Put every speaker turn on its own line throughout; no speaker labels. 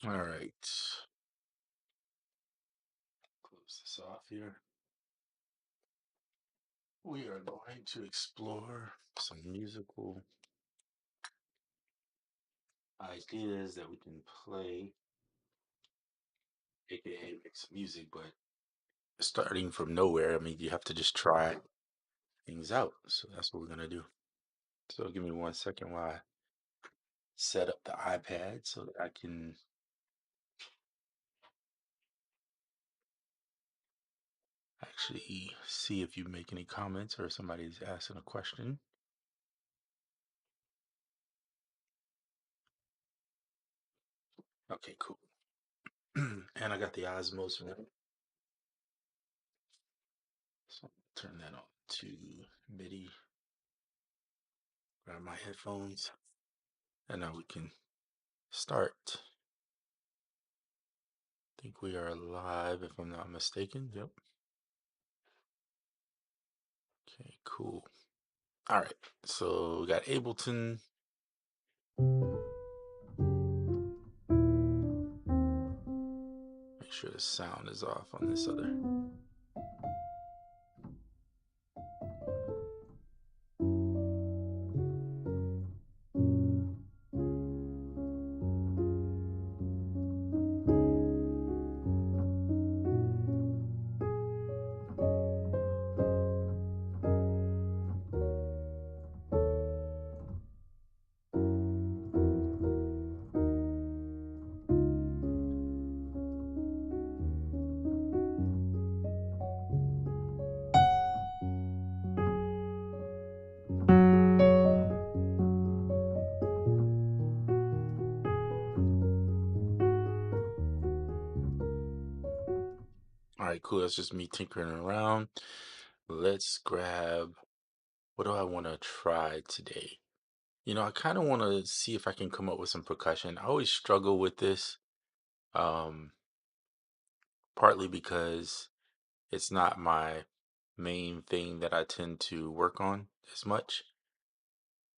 All right. Close this off here. We are going to explore some musical ideas that we can play, aka make some music, but starting from nowhere. I mean, you have to just try things out. So that's what we're gonna do. So give me 1 second while I set up the iPad so that I can actually see if you make any comments or somebody's asking a question. Okay, cool. And I got the Osmos one. So turn that on to MIDI, grab my headphones, and now we can start. I think we are live if I'm not mistaken. Yep. Okay, cool. All right. So we got Ableton. Make sure the sound is off on this other. All right, cool. That's just me tinkering around. Let's grab, what do I want to try today? I kind of want to see if I can come up with some percussion. I always struggle with this, um, partly because it's not my main thing that I tend to work on as much.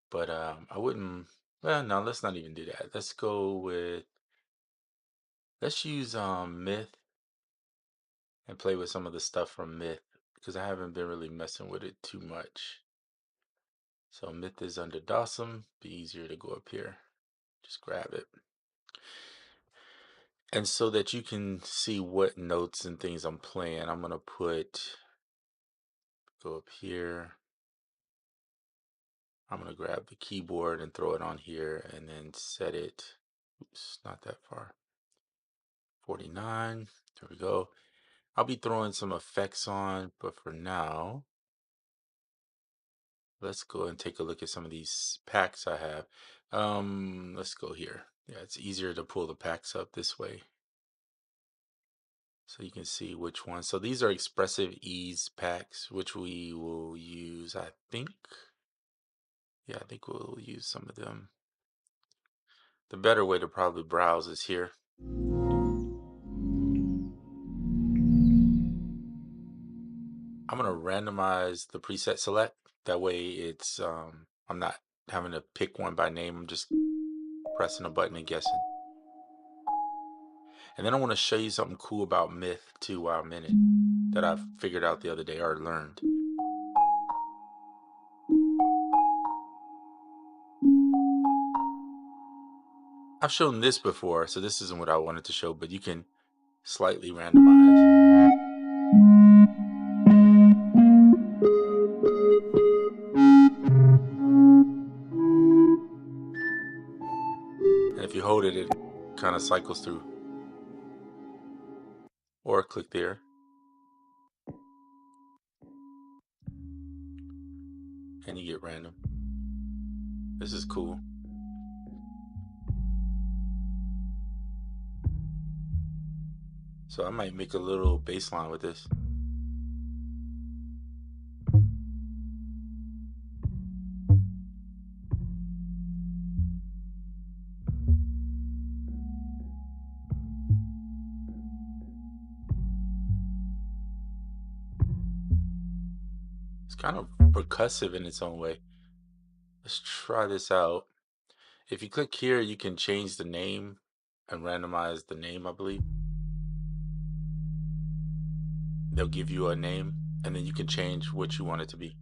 But I wouldn't, well, no, let's not even do that. Let's use Myth and play with some of the stuff from Myth because I haven't been really messing with it too much. So Myth is under Dawson. Be easier to go up here. Just grab it. And so that you can see what notes and things I'm playing, I'm gonna go up here. I'm gonna grab the keyboard and throw it on here and then set it. Oops, not that far. 49. There we go. I'll be throwing some effects on, but for now, let's go and take a look at some of these packs I have. Let's go here. Yeah, it's easier to pull the packs up this way. So you can see which one. So these are Expressive Ease packs, which we will use, I think. Yeah, I think we'll use some of them. The better way to probably browse is here. I'm gonna randomize the preset select. That way it's I'm not having to pick one by name. I'm just pressing a button and guessing. And then I want to show you something cool about Myth too while I'm in it that I figured out the other day or learned. I've shown this before, so this isn't what I wanted to show, but you can slightly randomize. And if you hold it, it kind of cycles through. Or click there. And you get random. This is cool. So I might make a little bass line with this. It's kind of percussive in its own way. Let's try this out. If you click here, you can change the name and randomize the name, I believe. They'll give you a name, and then you can change what you want it to be.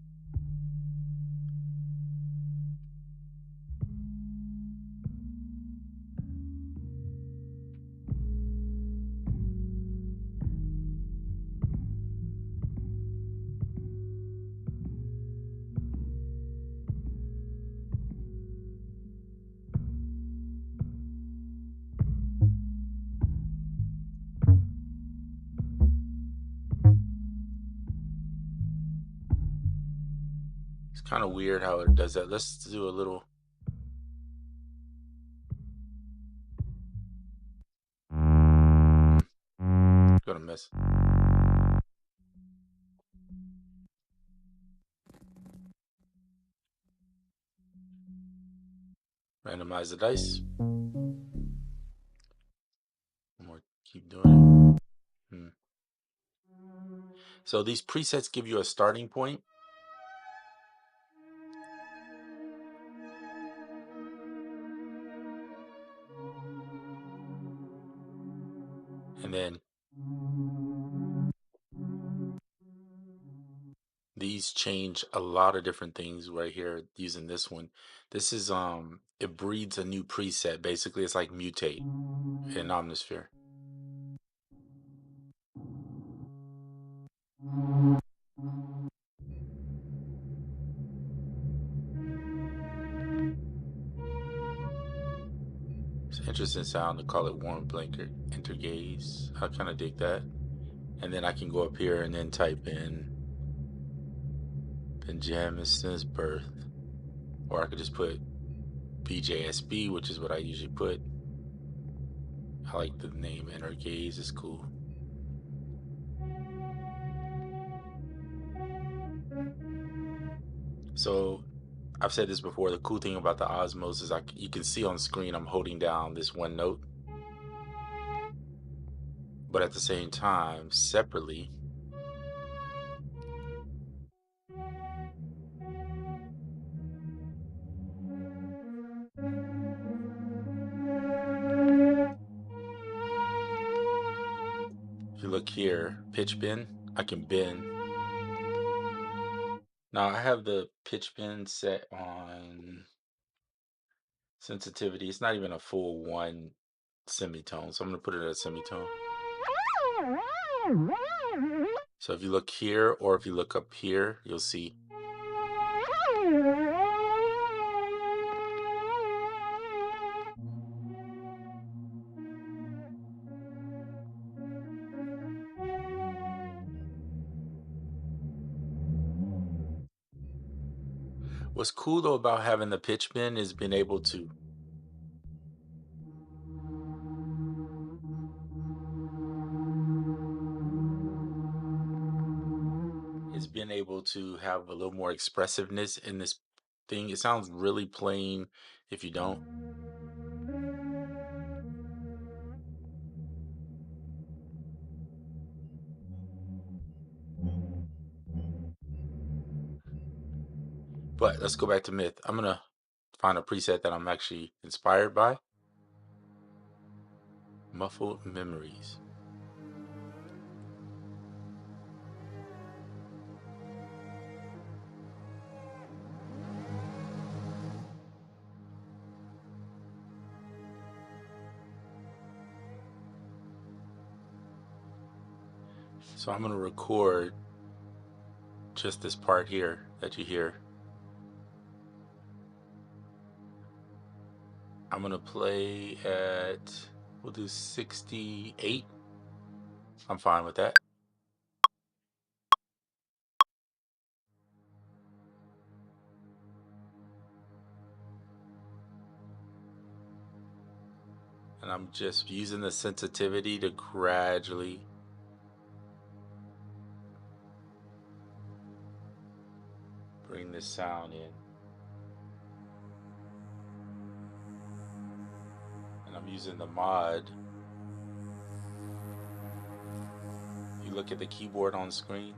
It's kind of weird how it does that. Let's do a little. Gonna miss. Randomize the dice. More. Keep doing it. So these presets give you a starting point. And then these change a lot of different things right here using this one. This is it breeds a new preset. Basically, it's like mutate in Omnisphere. It's an interesting sound to call it warm blanket intergaze. I kind of dig that. And then I can go up here and then type in Benjamin since birth. Or I could just put BJSB, which is what I usually put. I like the name Intergaze, it's cool. So I've said this before, the cool thing about the Osmos is you can see on screen I'm holding down this one note. But at the same time, separately, if you look here, pitch bend, I can bend. Now I have the pitch bend set on sensitivity. It's not even a full one semitone, so I'm going to put it at a semitone. So if you look here or if you look up here, you'll see. What's cool though about having the pitch bend is being able to have a little more expressiveness in this thing. It sounds really plain if you don't. But let's go back to Myth. I'm gonna find a preset that I'm actually inspired by. Muffled Memories. So I'm gonna record just this part here that you hear. I'm gonna play at, we'll do 68. I'm fine with that. And I'm just using the sensitivity to gradually bring this sound in. And I'm using the mod. You look at the keyboard on screen.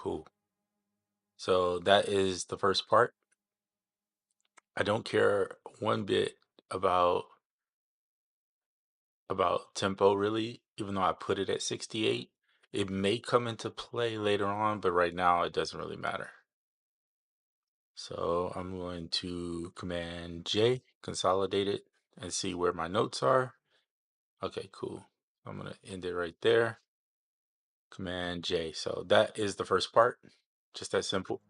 Cool. So that is the first part. I don't care one bit about tempo really, even though I put it at 68. It may come into play later on, but right now it doesn't really matter. So I'm going to Command J, consolidate it, and see where my notes are. Okay, cool. I'm gonna end it right there. Command J. So that is the first part. Just that simple.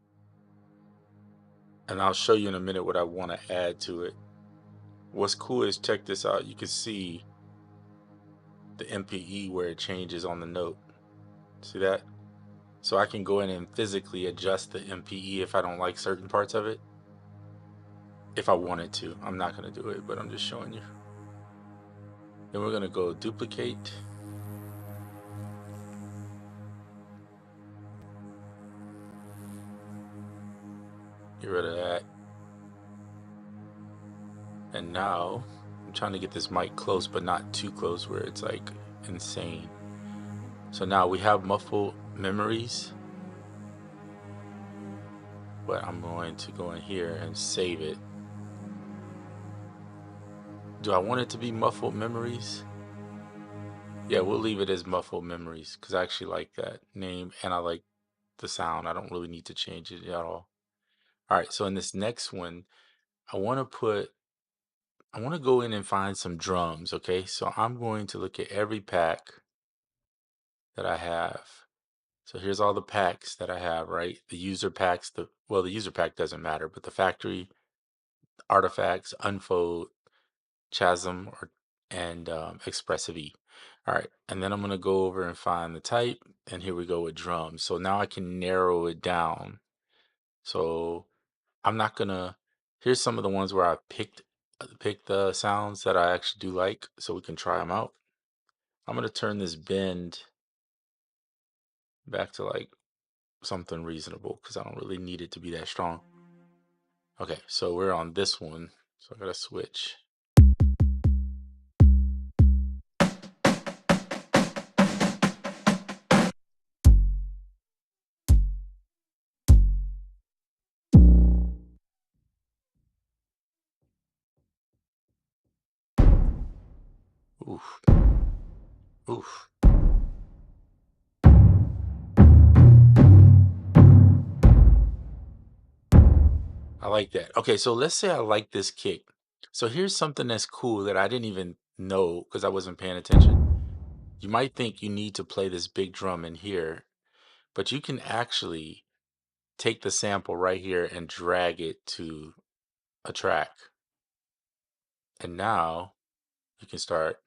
And I'll show you in a minute what I want to add to it. What's cool is, check this out. You can see the MPE where it changes on the note. See that? So I can go in and physically adjust the MPE if I don't like certain parts of it. If I wanted to. I'm not going to do it, but I'm just showing you. Then we're going to go duplicate. Get rid of that. And now I'm trying to get this mic close, but not too close where it's like insane. So now we have muffled memories, but I'm going to go in here and save it. Do I want it to be muffled memories? Yeah, we'll leave it as muffled memories because I actually like that name and I like the sound. I don't really need to change it at all. All right, so in this next one, I want to go in and find some drums, okay? So I'm going to look at every pack that I have. So here's all the packs that I have, right? The user packs, the user pack doesn't matter, but the factory, artifacts, unfold, chasm, and expressive E. All right, and then I'm gonna go over and find the type, and here we go with drums. So now I can narrow it down. So I'm not gonna. Here's some of the ones where I picked the sounds that I actually do like, so we can try them out. I'm gonna turn this bend back to like something reasonable because I don't really need it to be that strong. Okay, so we're on this one, so I gotta switch. Oof, oof. I like that. Okay, so let's say I like this kick. So here's something that's cool that I didn't even know because I wasn't paying attention. You might think you need to play this big drum in here, but you can actually take the sample right here and drag it to a track. And now you can start,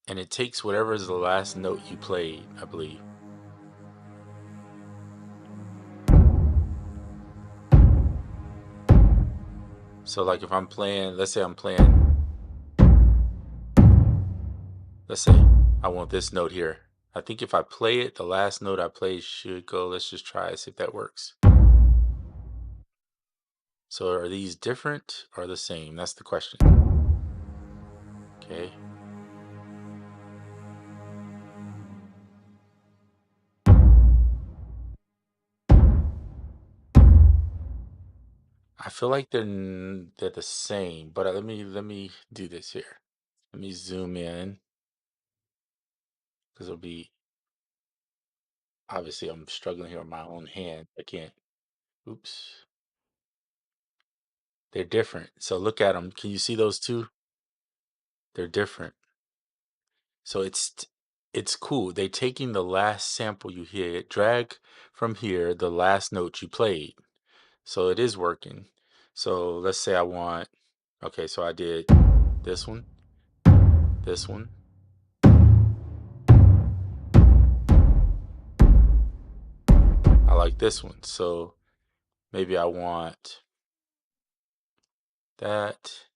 and it takes whatever is the last note you played, I believe. So like if I'm playing, let's say let's say I want this note here. I think if I play it, the last note I play should go. Let's just try it, see if that works. So are these different or the same? That's the question. Okay. I feel like they're the same, but let me do this here. Let me zoom in because it'll be obviously I'm struggling here with my own hand. I can't. Oops. They're different. So look at them. Can you see those two? They're different. So it's cool. They're taking the last sample you hit, drag from here the last note you played. So it is working. So let's say I want, okay, so I did this one, this one. I like this one. So maybe I want that.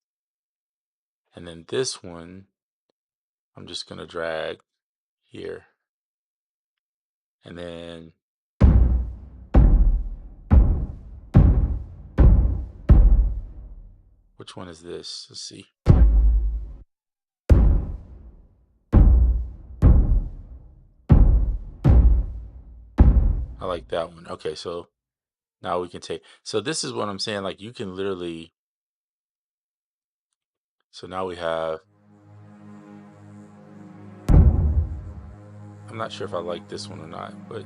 And then this one, I'm just going to drag here. And then which one is this? Let's see. like that one. Okay, so now we can take. So this is what I'm saying. Like you can literally. So now we have. I'm not sure if I like this one or not, but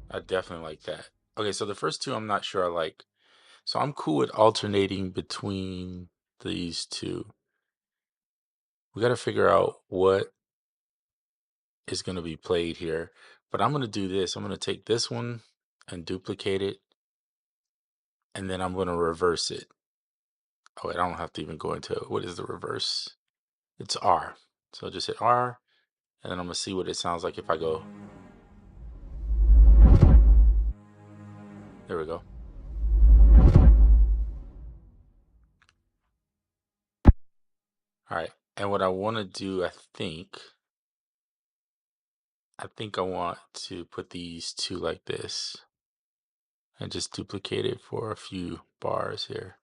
I definitely like that. Okay, so the first two I'm not sure I like. So I'm cool with alternating between these two. We got to figure out what is going to be played here. But I'm going to do this. I'm going to take this one and duplicate it, and then I'm going to reverse it. Oh, wait, I don't have to even go into what is the reverse. It's R. So just hit R, and then I'm going to see what it sounds like if I go. There we go. All right. And what I want to do, I think I want to put these two like this and just duplicate it for a few bars here.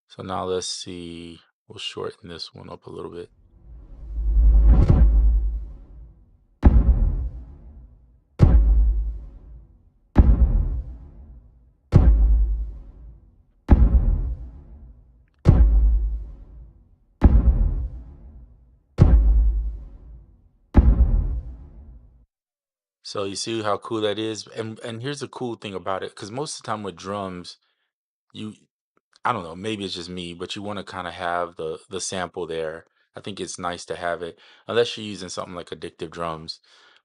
So now let's see, we'll shorten this one up a little bit. So you see how cool that is? And here's the cool thing about it, because most of the time with drums, you I don't know, maybe it's just me, but you want to kind of have the sample there. I think it's nice to have it, unless you're using something like Addictive Drums.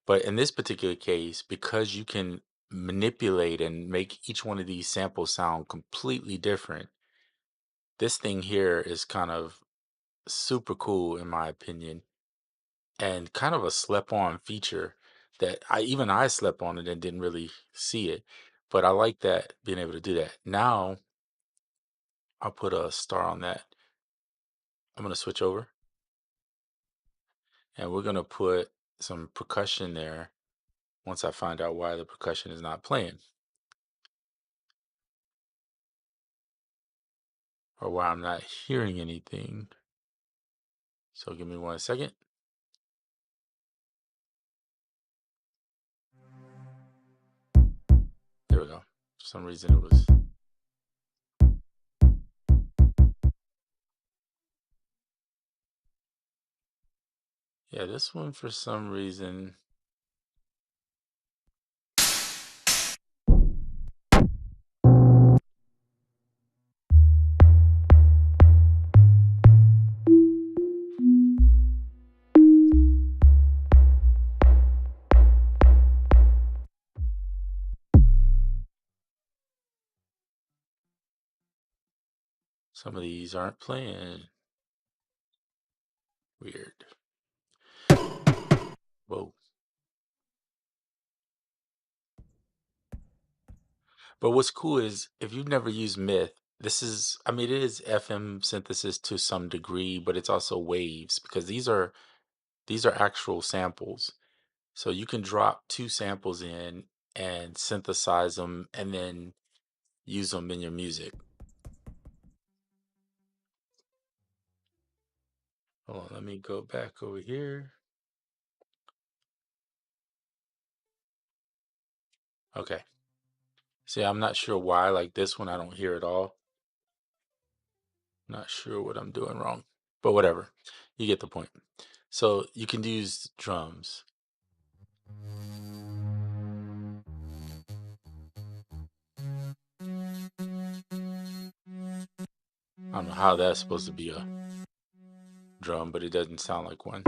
But in this particular case, because you can manipulate and make each one of these samples sound completely different, this thing here is kind of super cool in my opinion, and kind of a slept on feature that I slept on it and didn't really see it. But I like that being able to do that. Now I'll put a star on that. I'm gonna switch over and we're gonna put some percussion there once I find out why the percussion is not playing or why I'm not hearing anything. So give me 1 second. There we go. For some reason it was. Yeah, this one for some reason. Some of these aren't playing. Weird. Whoa. But what's cool is if you've never used Myth, this is, I mean, it is FM synthesis to some degree, but it's also waves because these are actual samples. So you can drop two samples in and synthesize them and then use them in your music. Hold on, let me go back over here. Okay. See, I'm not sure why, like this one, I don't hear it all. Not sure what I'm doing wrong, but whatever. You get the point. So you can use drums. I don't know how that's supposed to be a drum, but it doesn't sound like one.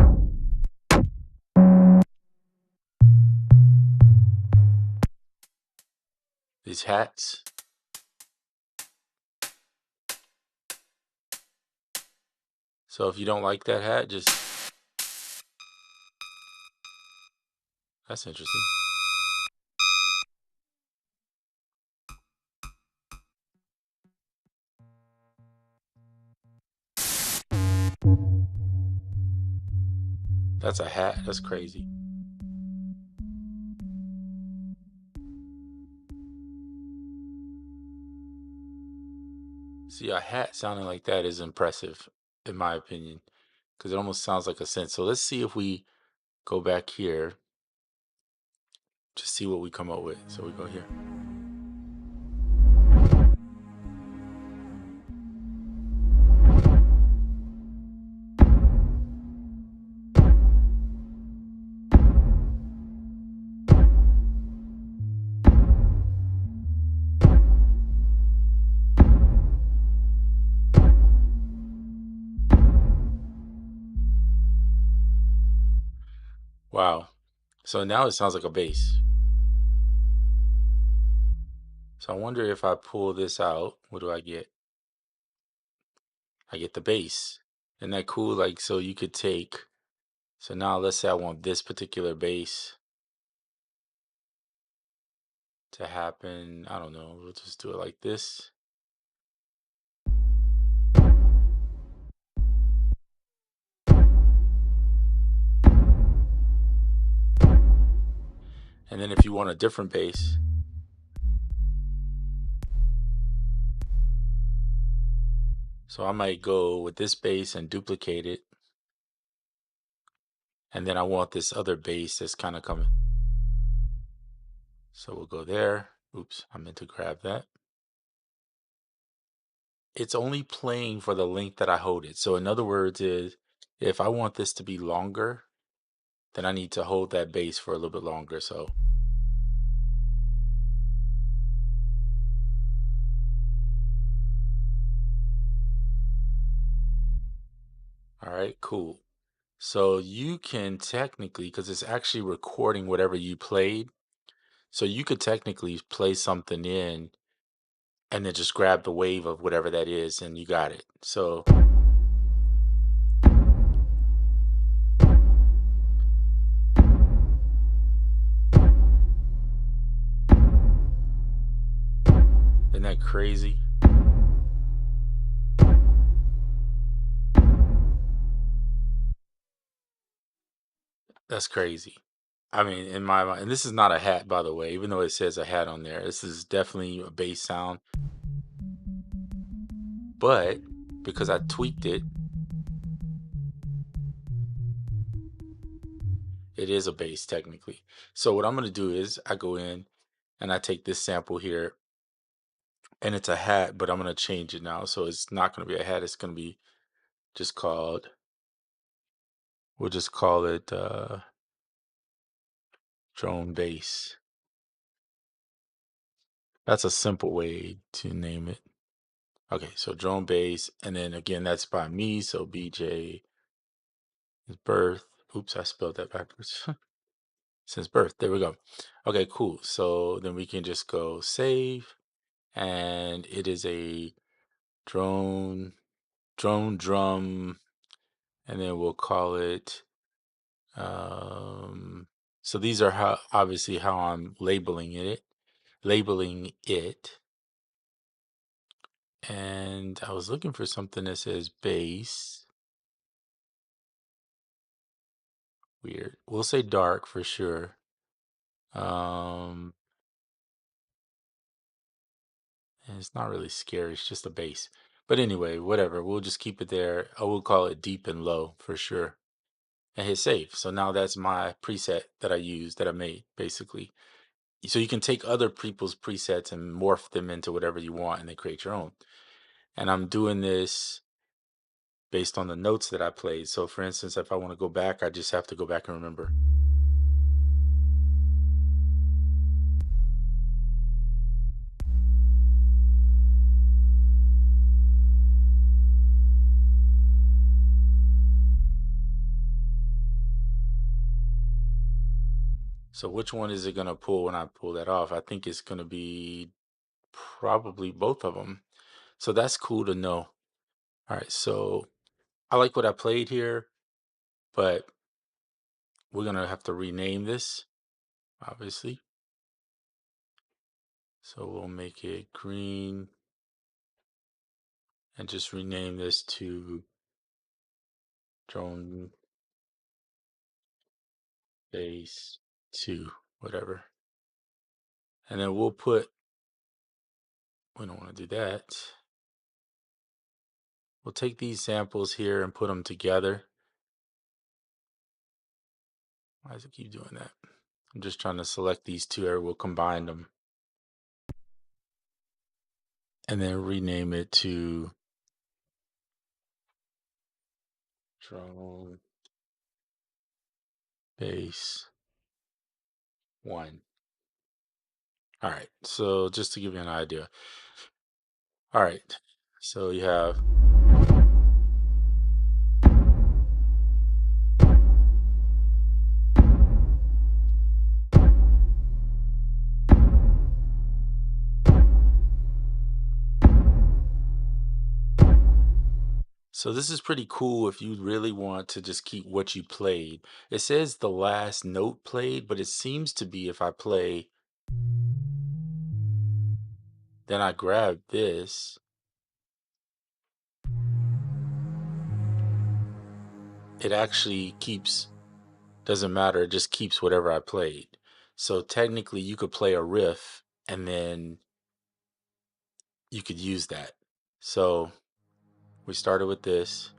These hats. So if you don't like that hat, just that's interesting. That's a hat. That's crazy. See, a hat sounding like that is impressive. in my opinion, because it almost sounds like a synth. So let's see if we go back here to see what we come up with. So we go here. Wow. So now it sounds like a bass. So I wonder if I pull this out, what do I get? I get the bass. Isn't that cool? Like, so you could take, so now let's say I want this particular bass to happen. I don't know. We'll just do it like this. And then if you want a different bass, so I might go with this bass and duplicate it. And then I want this other bass that's kind of coming. So we'll go there. Oops, I meant to grab that. It's only playing for the length that I hold it. So in other words is if I want this to be longer, then I need to hold that bass for a little bit longer. So all right, cool. So you can technically, because it's actually recording whatever you played, so you could technically play something in and then just grab the wave of whatever that is and you got it. So isn't that crazy? That's crazy. I mean, in my mind, and this is not a hat, by the way, even though it says a hat on there. This is definitely a bass sound, but because I tweaked it, it is a bass technically. So what I'm going to do is I go in and I take this sample here and it's a hat, but I'm going to change it now. So it's not going to be a hat. It's going to be just called, we'll just call it drone bass. That's a simple way to name it. Okay, so drone bass. And then again, that's by me. So BJ is birth. Oops, I spelled that backwards. Since birth. There we go. Okay, cool. So then we can just go save. And it is a drone drum, and then we'll call it um so these are how obviously how I'm labeling it. And I was looking for something that says bass. Weird. We'll say dark for sure. um and it's not really scary, it's just a bass. But anyway, whatever, we'll just keep it there. I will call it deep and low for sure, and hit save. So now that's my preset that I used, that I made basically. So you can take other people's presets and morph them into whatever you want and then create your own. And I'm doing this based on the notes that I played. So for instance, if I want to go back, I just have to go back and remember. So which one is it going to pull when I pull that off? I think it's going to be probably both of them. So that's cool to know. All right, so I like what I played here, but we're going to have to rename this, obviously. So we'll make it green and just rename this to drone bass 2, whatever. And then we'll put, we don't want to do that. we'll take these samples here and put them together. Why does it keep doing that? I'm just trying to select these two, or we'll combine them. And then rename it to drone base 1. All right, so just to give you an idea. All right, so you have so this is pretty cool if you really want to just keep what you played. It says the last note played, but it seems to be if I play, then I grab this, it actually keeps, doesn't matter, it just keeps whatever I played. So technically you could play a riff and then you could use that. So we started with this.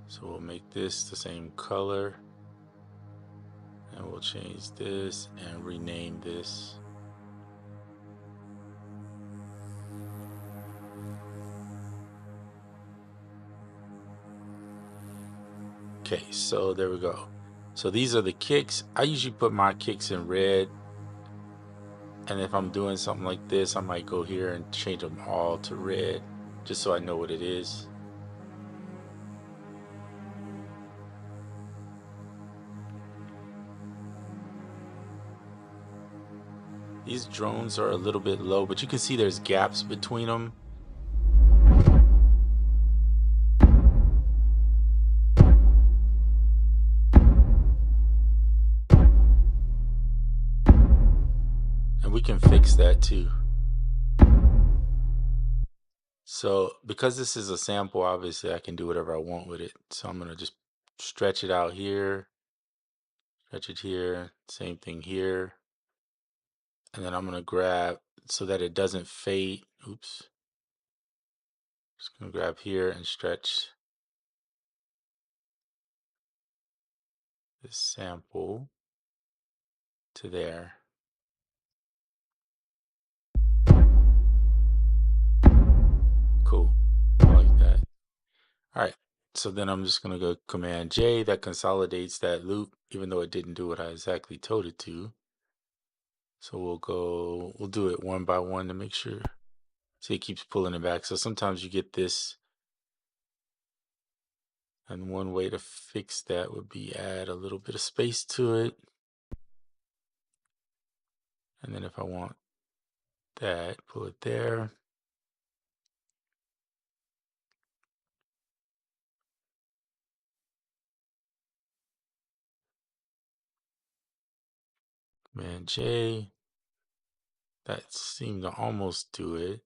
So we'll make this the same color, and we'll change this and rename this. Okay, so there we go. So these are the kicks. I usually put my kicks in red, and if I'm doing something like this, I might go here and change them all to red, just so I know what it is. These drones are a little bit low, but you can see there's gaps between them. And we can fix that too. So because this is a sample, obviously I can do whatever I want with it. So I'm gonna just stretch it out here, stretch it here, same thing here. And then I'm gonna grab, so that it doesn't fade, oops. Just gonna grab here and stretch this sample to there. Cool, I like that. All right, so then I'm just gonna go Command J, that consolidates that loop, even though it didn't do what I exactly told it to. So we'll do it one by one to make sure. See, it keeps pulling it back. So sometimes you get this. And one way to fix that would be add a little bit of space to it. And then if I want that, pull it there. Command J. That seemed to almost do it,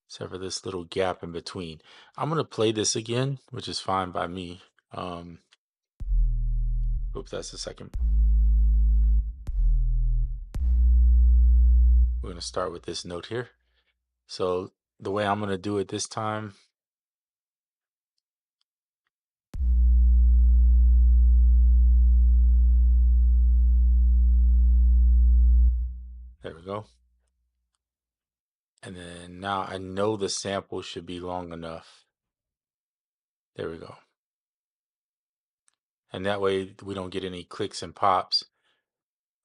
except for this little gap in between. I'm gonna play this again, which is fine by me. Oops, that's the second. We're gonna start with this note here. So the way I'm gonna do it this time, there we go. And then now I know the sample should be long enough. There we go. And that way we don't get any clicks and pops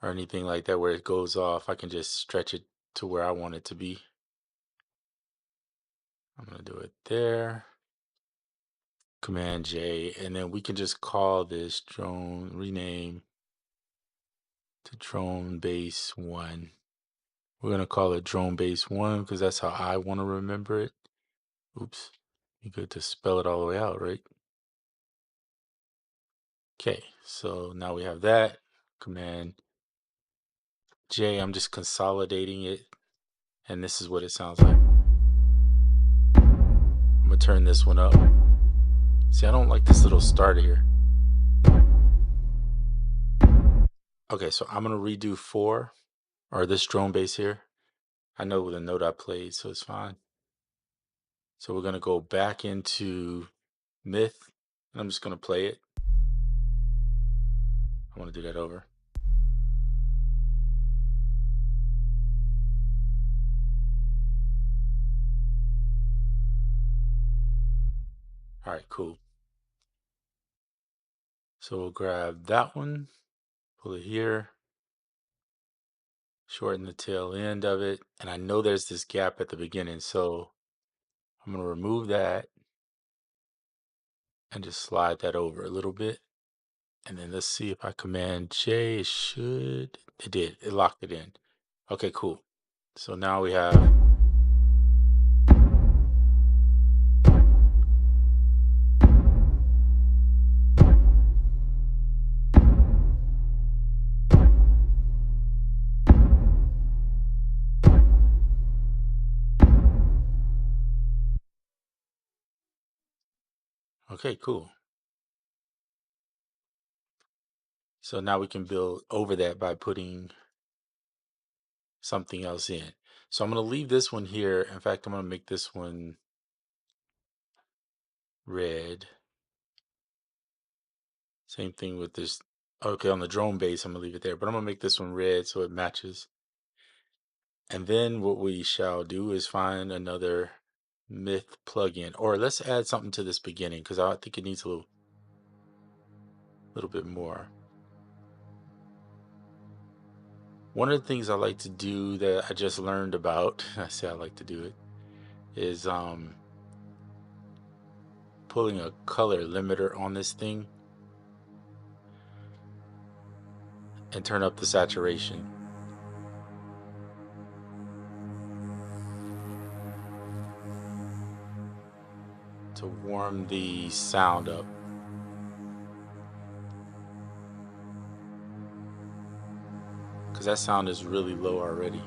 or anything like that where it goes off. I can just stretch it to where I want it to be. I'm gonna do it there. Command J, and then we can just call this drone, rename to drone base 1. We're gonna call it drone base 1 because that's how I want to remember it. Oops, you good to spell it all the way out, right? Okay, so now we have that. Command J, I'm just consolidating it, and this is what it sounds like. I'm gonna turn this one up. See, I don't like this little start here. Okay, so I'm gonna redo 4 or this drone bass here. I know the note I played, so it's fine. So we're gonna go back into Myth, and I'm just gonna play it. I want to do that over. All right, cool. So we'll grab that one, pull it here, shorten the tail end of it, and I know there's this gap at the beginning, so I'm gonna remove that and just slide that over a little bit. And then let's see if I Command J, it did, it locked it in. Okay, cool. So now we have, okay, cool. So now we can build over that by putting something else in. So I'm going to leave this one here. In fact, I'm going to make this one red. Same thing with this. Okay, on the drone base, I'm going to leave it there, but I'm going to make this one red so it matches. And then what we shall do is find another Myth plugin, or let's add something to this beginning because I think it needs a little bit more. One of the things I like to do that I just learned about, I say I like to do it, is pulling a color limiter on this thing and turn up the saturation. To warm the sound up. Because that sound is really low already.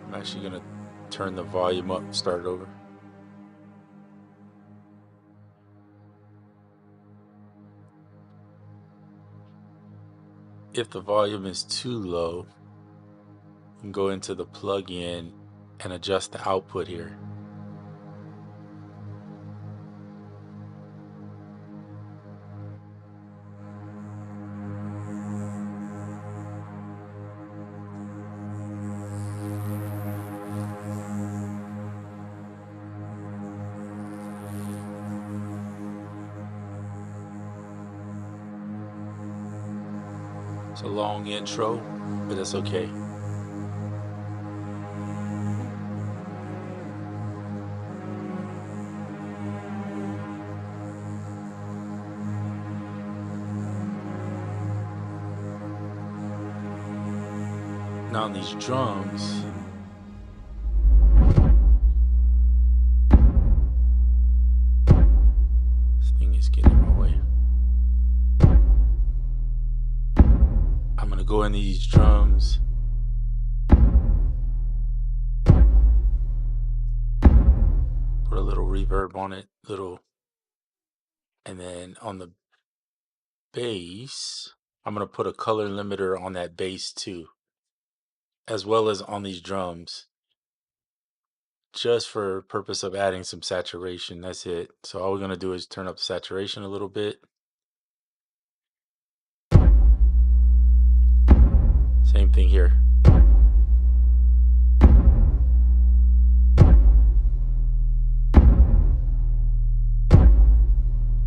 I'm actually gonna turn the volume up and start it over. If the volume is too low, you can go into the plugin and adjust the output here. It's a long intro, but that's okay. Now on these drums, this thing is getting in my way. I'm gonna go in these drums, put a little reverb on it, and then on the bass, I'm gonna put a color limiter on that bass too, as well as on these drums, just for purpose of adding some saturation. That's it. So all we're gonna do is turn up saturation a little bit. Same thing here.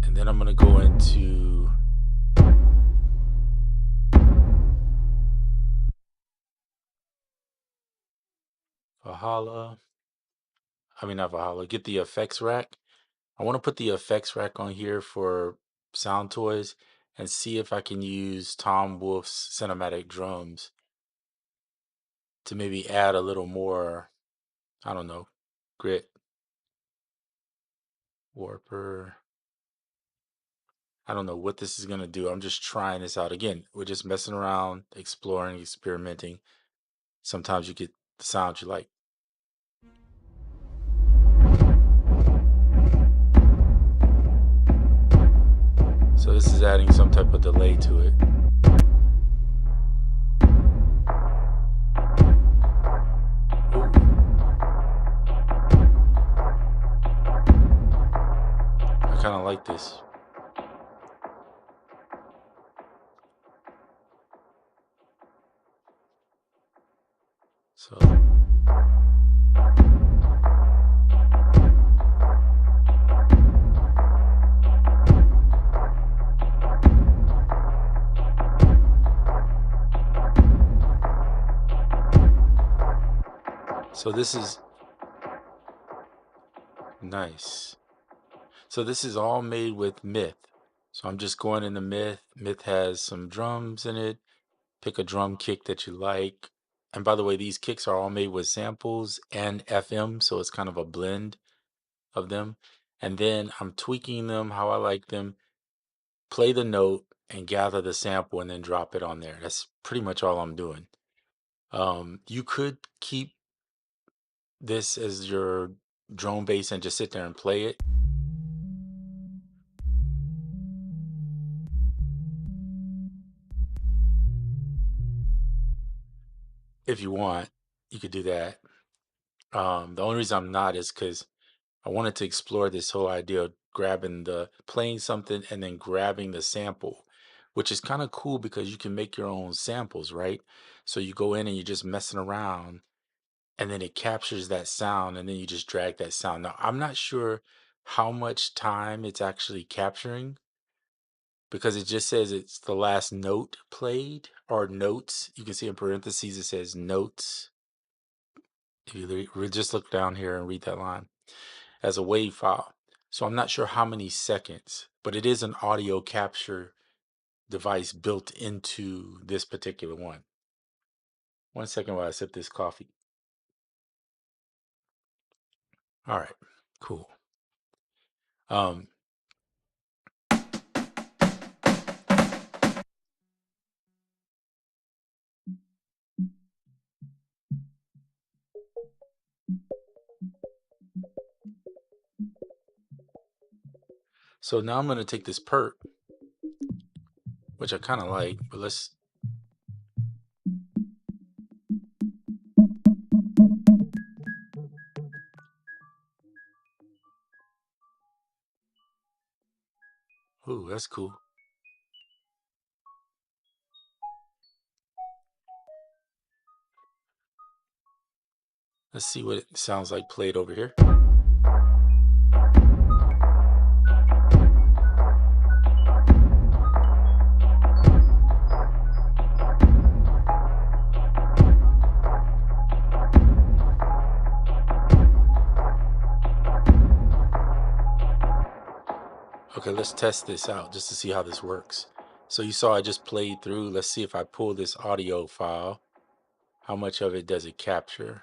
And then I'm gonna go into Valhalla. I mean, not Valhalla. Get the effects rack. I want to put the effects rack on here for Sound Toys and see if I can use Tom Wolf's cinematic drums to maybe add a little more, I don't know, grit, warper. I don't know what this is going to do. I'm just trying this out. Again, we're just messing around, exploring, experimenting. Sometimes you get the sound you like. So this is adding some type of delay to it. Ooh. I kind of like this. So this is nice. So this is all made with Myth. So I'm just going into Myth. Myth has some drums in it. Pick a drum kick that you like. And by the way, these kicks are all made with samples and FM, so it's kind of a blend of them. And then I'm tweaking them how I like them. Play the note and gather the sample and then drop it on there. That's pretty much all I'm doing. You could keep this as your drone bass and just sit there and play it. If you want, you could do that. The only reason I'm not is because I wanted to explore this whole idea of playing something and then grabbing the sample, which is kind of cool because you can make your own samples, right? So you go in and you're just messing around and then it captures that sound and then you just drag that sound. Now, I'm not sure how much time it's actually capturing because it just says it's the last note played or notes. You can see in parentheses it says notes. If you just look down here and read that line as a WAV file. So I'm not sure how many seconds, but it is an audio capture device built into this particular one. 1 second while I sip this coffee. All right, cool. So now I'm going to take this perk, which I kind of like, but let's. Ooh, that's cool. Let's see what it sounds like played over here. Okay, let's test this out just to see how this works. So you saw I just played through. Let's see if I pull this audio file. How much of it does it capture?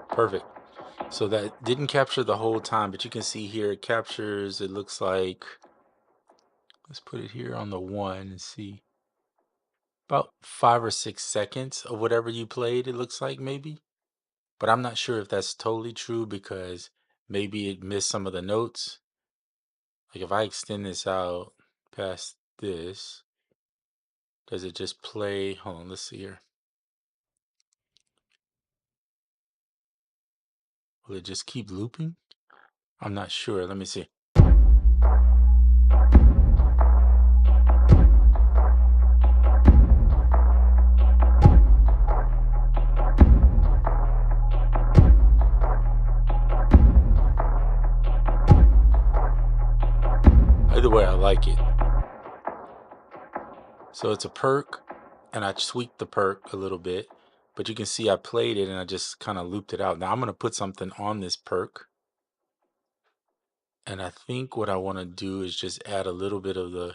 Perfect. So that didn't capture the whole time, but you can see here it captures, it looks like, let's put it here on the 1 and see, about 5 or 6 seconds of whatever you played, it looks like maybe. But I'm not sure if that's totally true because maybe it missed some of the notes. Like if I extend this out past this, does it just play? Hold on, let's see here. Will it just keep looping? I'm not sure. Let me see. Either way, I like it. So it's a perk, and I tweaked the perk a little bit, but you can see I played it and I just kind of looped it out. Now I'm going to put something on this perk, and I think what I want to do is just add a little bit of the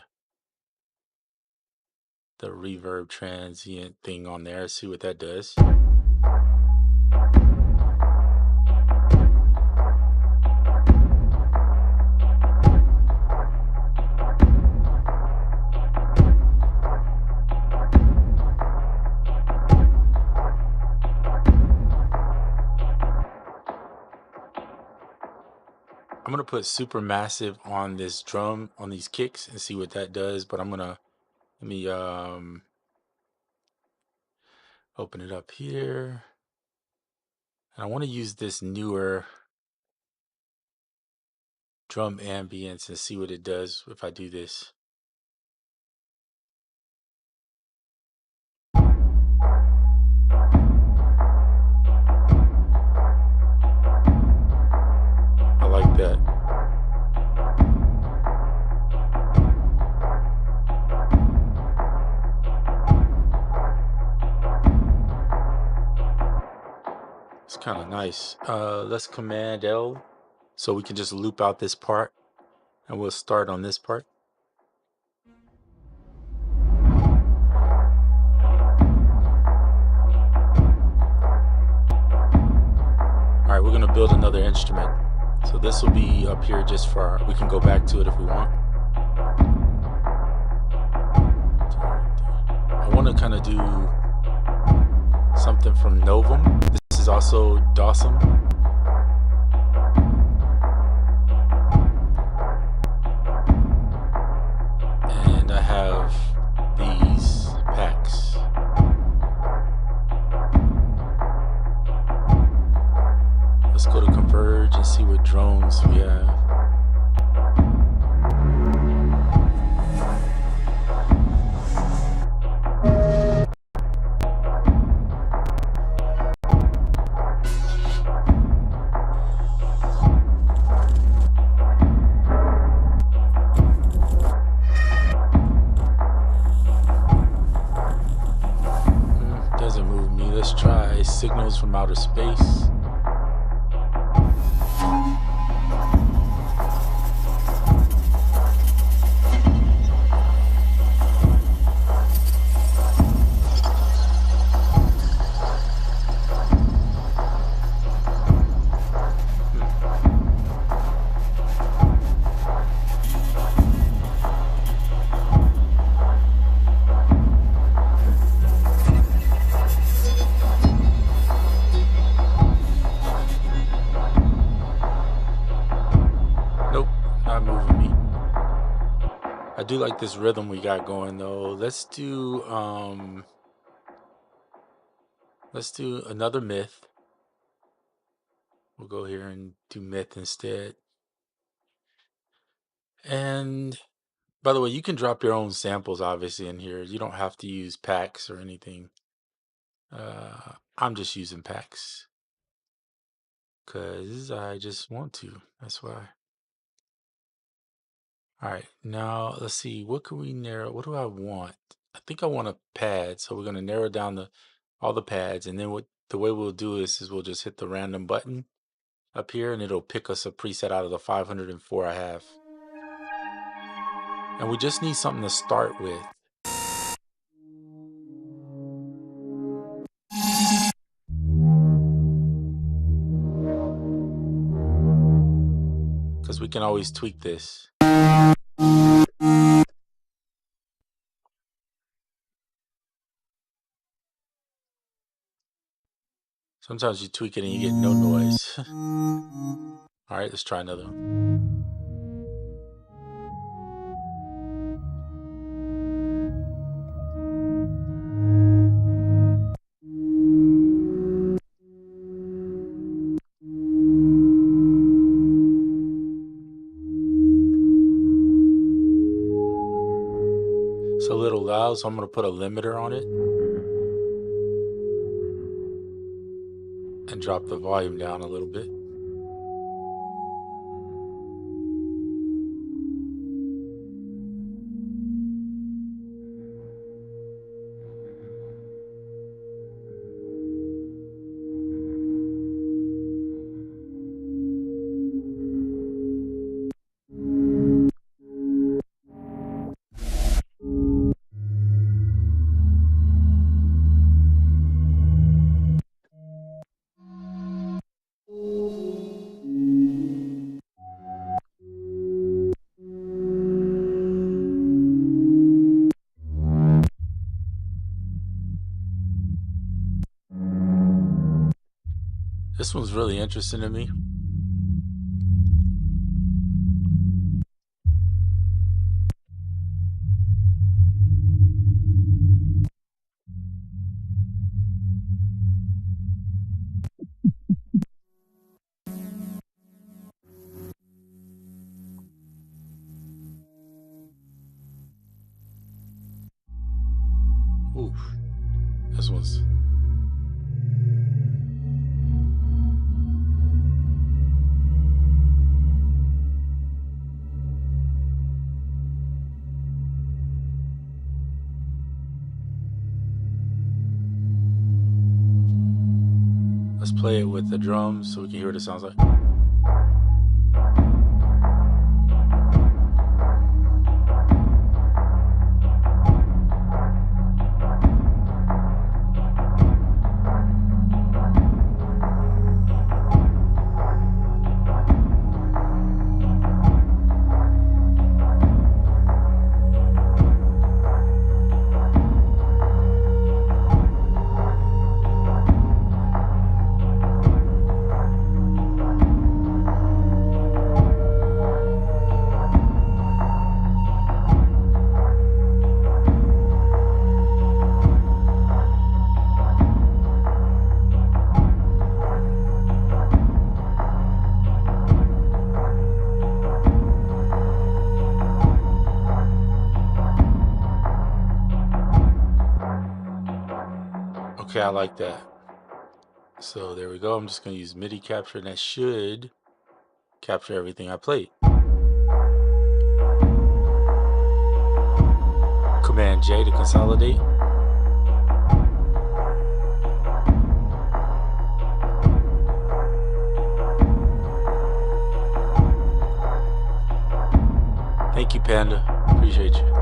reverb transient thing on there. See what that does. I'm gonna put super massive on this drum on these kicks and see what that does. But let me open it up here. And I want to use this newer drum ambience and see what it does if I do this. I like that. It's kind of nice. Let's Command L so we can just loop out this part, and we'll start on this part. All right, we're gonna build another instrument. So this will be up here just for, we can go back to it if we want. I want to kind of do something from Novum. This is also Dawson. And I have these packs. Let's go to Converge and see what drones we have. Doesn't move me. Let's try Signals from Outer Space. Nope, not moving me. I do like this rhythm we got going though. Let's do another myth. We'll go here and do myth instead. And by the way, you can drop your own samples obviously in here. You don't have to use packs or anything. I'm just using packs because I just want to. That's why. All right, now let's see. What can we narrow? What do I want? I think I want a pad, so we're gonna narrow down all the pads, and then the way we'll do this is we'll just hit the random button up here, and it'll pick us a preset out of the 504 I have. And we just need something to start with. Because we can always tweak this. Sometimes you tweak it and you get no noise. All right, let's try another one. It's a little loud, so I'm going to put a limiter on it and drop the volume down a little bit. This one's really interesting to me. Oof. This one's let's play it with the drums so we can hear what it sounds like. Okay, I like that. So there we go. I'm just going to use MIDI capture, and that should capture everything I played. Command J to consolidate. Thank you, Panda. Appreciate you.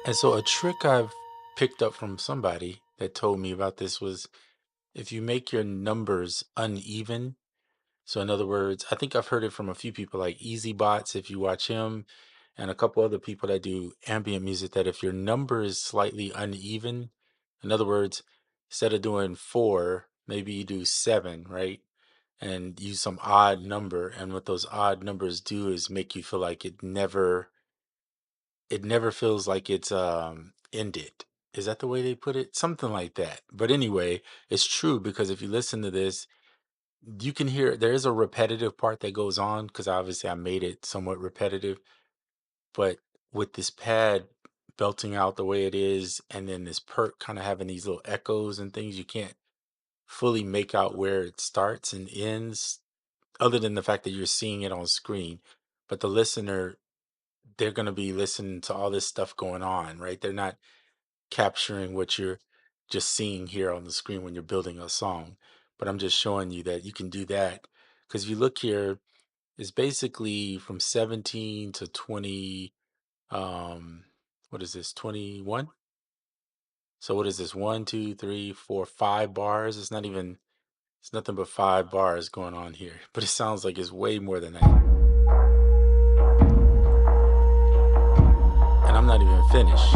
And so a trick I've picked up from somebody that told me about this was if you make your numbers uneven. So in other words, I think I've heard it from a few people like Easy Bots, if you watch him, and a couple other people that do ambient music, that if your number is slightly uneven, in other words, instead of doing 4, maybe you do 7, right? And use some odd number. And what those odd numbers do is make you feel like it never feels like it's ended. Is that the way they put it? Something like that. But anyway, it's true because if you listen to this, you can hear there is a repetitive part that goes on because obviously I made it somewhat repetitive. But with this pad belting out the way it is, and then this perk kind of having these little echoes and things, you can't fully make out where it starts and ends, other than the fact that you're seeing it on screen. But the listener, they're going to be listening to all this stuff going on, right? They're not capturing what you're just seeing here on the screen when you're building a song. But I'm just showing you that you can do that because if you look here, it's basically from 17 to 20. What is this? 21. So what is this? 1, 2, 3, 4, 5 bars. It's not even. It's nothing but 5 bars going on here. But it sounds like it's way more than that. And I'm not even finished.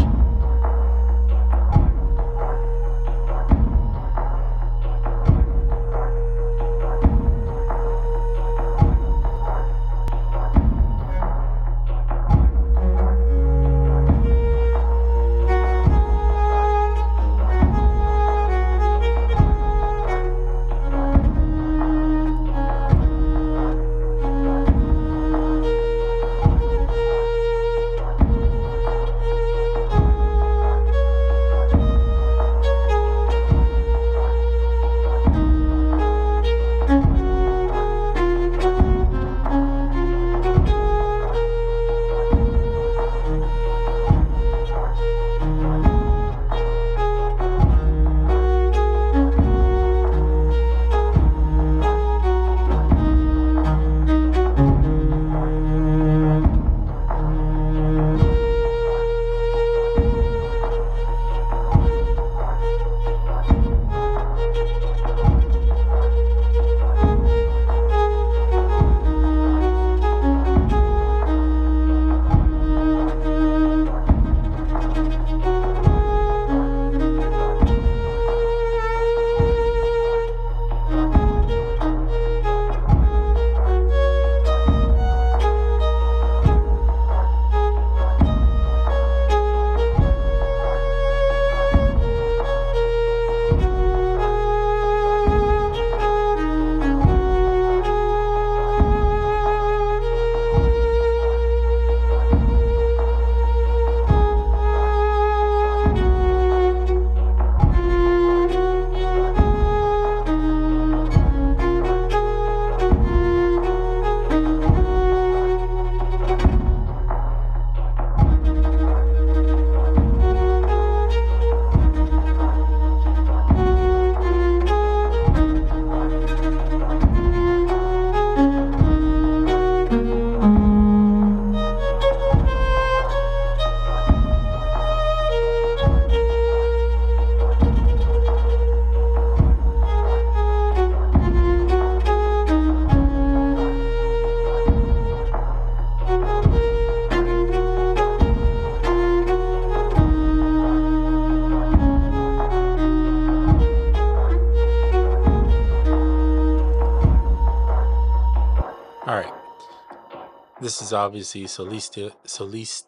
This is obviously Soliste,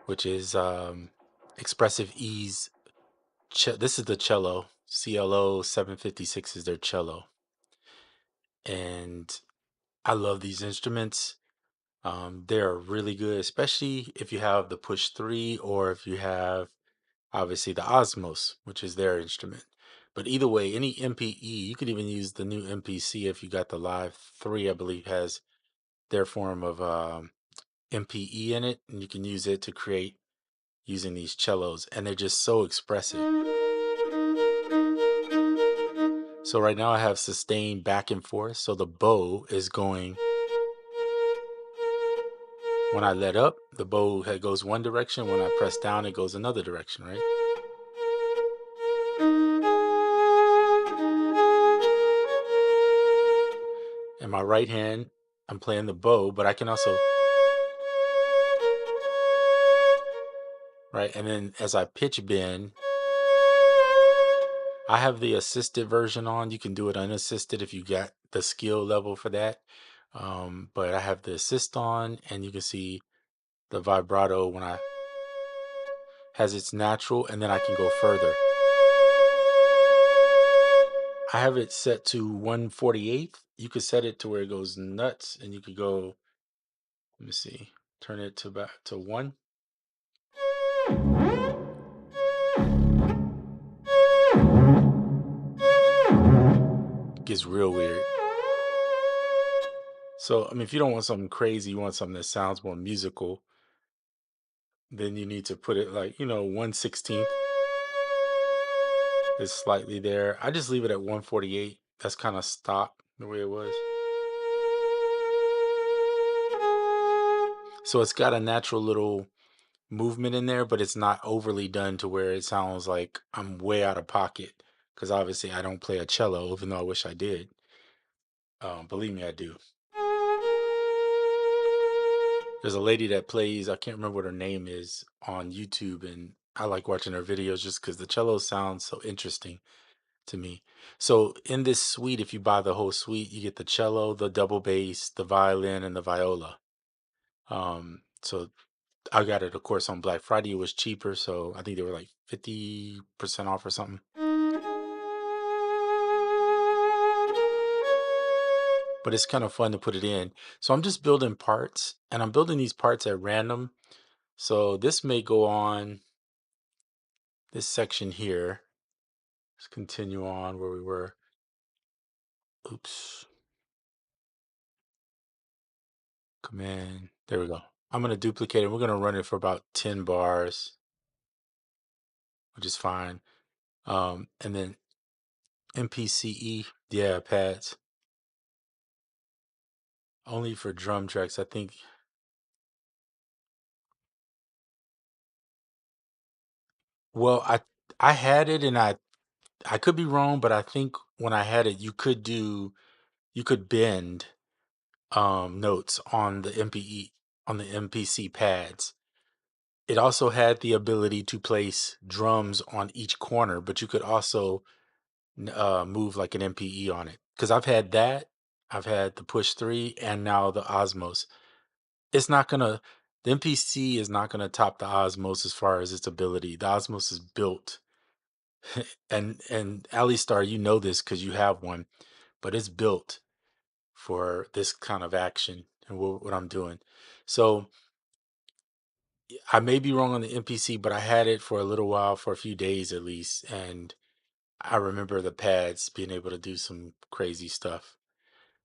which is Expressive Ease. This is the cello. CLO 756 is their cello. And I love these instruments. They're really good, especially if you have the Push 3 or if you have obviously the Osmos, which is their instrument. But either way, any MPE, you could even use the new MPC if you got the Live 3, I believe, has their form of MPE in it, and you can use it to create using these cellos, and they're just so expressive. So right now I have sustained back and forth, so the bow is going. When I let up, the bow goes one direction. When I press down, it goes another direction, right? In my right hand, I'm playing the bow, but I can also, right? And then as I pitch bend, I have the assisted version on. You can do it unassisted if you got the skill level for that. But I have the assist on, and you can see the vibrato when I has its natural, and then I can go further. I have it set to 1/48th. You could set it to where it goes nuts, and you could go. Let me see. Turn it to back to 1. Gets real weird. So I mean, if you don't want something crazy, you want something that sounds more musical, then you need to put it like 1/16th is slightly there. I just leave it at 1/48. That's kind of stock the way it was. So it's got a natural little movement in there, but it's not overly done to where it sounds like I'm way out of pocket. Because obviously I don't play a cello, even though I wish I did. Believe me, I do. There's a lady that plays, I can't remember what her name is, on YouTube, and I like watching her videos just because the cello sounds so interesting to me. So in this suite, if you buy the whole suite, you get the cello, the double bass, the violin, and the viola. So I got it, of course, on Black Friday. It was cheaper, so I think they were like 50% off or something. But it's kind of fun to put it in. So I'm just building parts, and I'm building these parts at random. So this may go on this section here. Let's continue on where we were. Oops. Command. There we go. I'm going to duplicate it. We're going to run it for about 10 bars, which is fine. And then MPCE, yeah, pads. Only for drum tracks, I think. Well, I had it, and I could be wrong, but I think when I had it, you could bend notes on the MPE on the MPC pads. It also had the ability to place drums on each corner, but you could also move like an MPE on it. Because I've had that, I've had the Push 3, and now the Osmos. It's not gonna, the MPC is not gonna top the Osmos as far as its ability. The Osmos is built, and Alistar, you know this because you have one, but it's built for this kind of action and what I'm doing. So I may be wrong on the MPC, but I had it for a little while, for a few days at least, and I remember the pads being able to do some crazy stuff.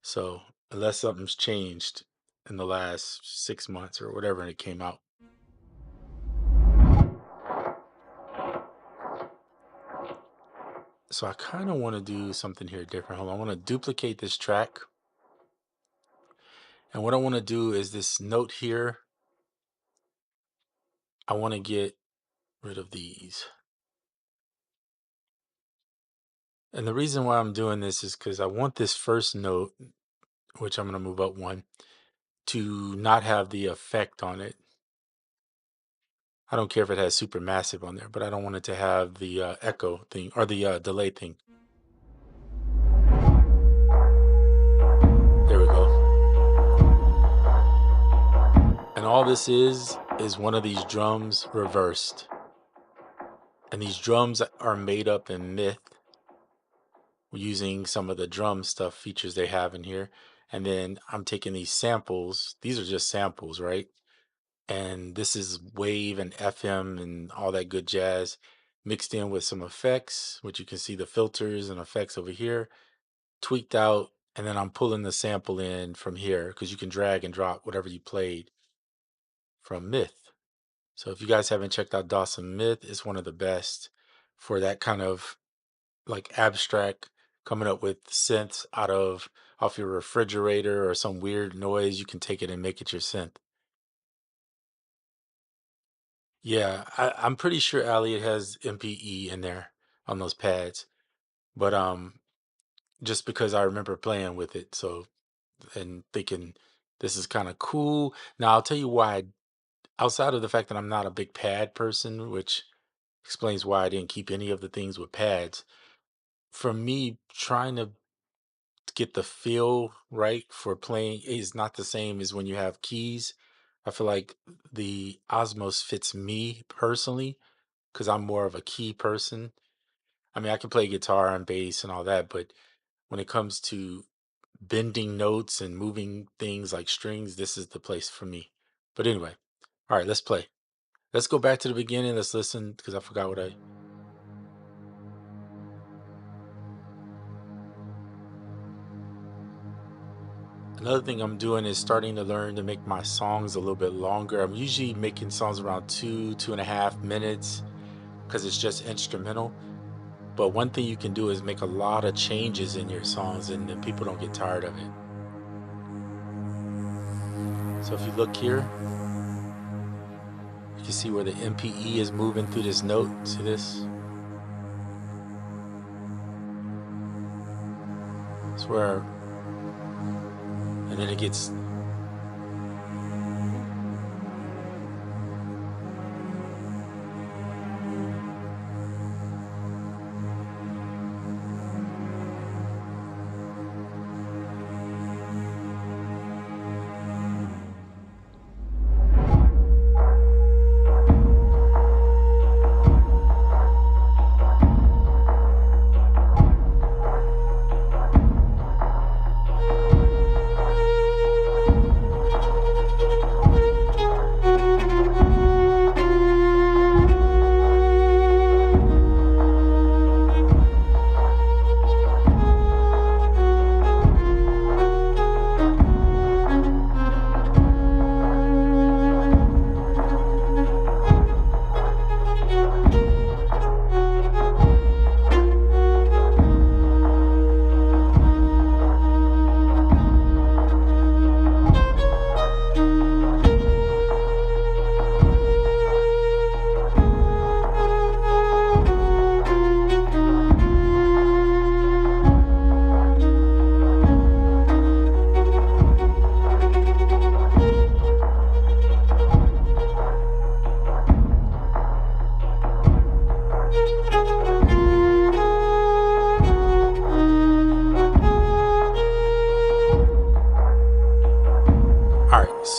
So unless something's changed in the last 6 months or whatever, and it came out. So I kind of want to do something here different. Hold on, I want to duplicate this track. And what I want to do is this note here. I want to get rid of these. And the reason why I'm doing this is because I want this first note, which I'm going to move up one, to not have the effect on it. I don't care if it has super massive on there, but I don't want it to have the echo thing or the delay thing. There we go. And all this is one of these drums reversed. And these drums are made up in Myth using some of the drum stuff features they have in here. And then I'm taking these samples. These are just samples, right? And this is wave and FM and all that good jazz mixed in with some effects, which you can see the filters and effects over here, tweaked out. And then I'm pulling the sample in from here because you can drag and drop whatever you played from Myth. So if you guys haven't checked out Dawson Myth, it's one of the best for that kind of like abstract, coming up with synths out of off your refrigerator or some weird noise. You can take it and make it your synth. Yeah, I'm pretty sure Elliot has MPE in there on those pads, but just because I remember playing with it, so and thinking this is kind of cool. Now I'll tell you why. Outside of the fact that I'm not a big pad person, which explains why I didn't keep any of the things with pads. For me, trying to get the feel right for playing is not the same as when you have keys. I feel like the Osmos fits me personally because I'm more of a key person. I mean, I can play guitar and bass and all that, but when it comes to bending notes and moving things like strings, this is the place for me. But anyway, all right, let's play. Let's go back to the beginning. Let's listen because I forgot what I. Another thing I'm doing is starting to learn to make my songs a little bit longer. I'm usually making songs around 2.5 minutes because it's just instrumental. But one thing you can do is make a lot of changes in your songs and then people don't get tired of it. So if you look here, you can see where the MPE is moving through this note. See this? It's where, and then it gets.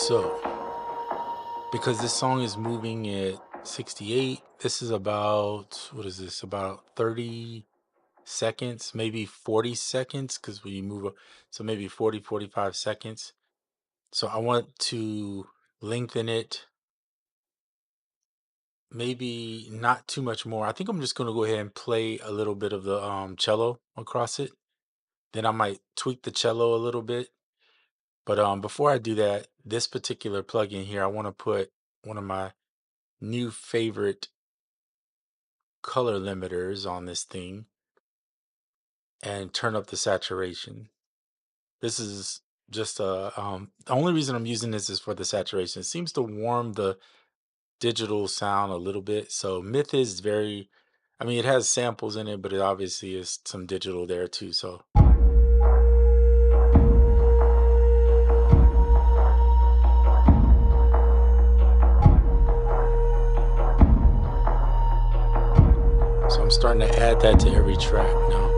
So, because this song is moving at 68, this is about, what is this, about 30 seconds, maybe 40 seconds, because when you move up, so maybe 40, 45 seconds. So I want to lengthen it, maybe not too much more. I think I'm just going to go ahead and play a little bit of the cello across it. Then I might tweak the cello a little bit. But before I do that, this particular plugin here, I want to put one of my new favorite color limiters on this thing and turn up the saturation. This is just the only reason I'm using this is for the saturation. It seems to warm the digital sound a little bit. So Myth is very, I mean, it has samples in it, but it obviously is some digital there too. So I'm starting to add that to every track now.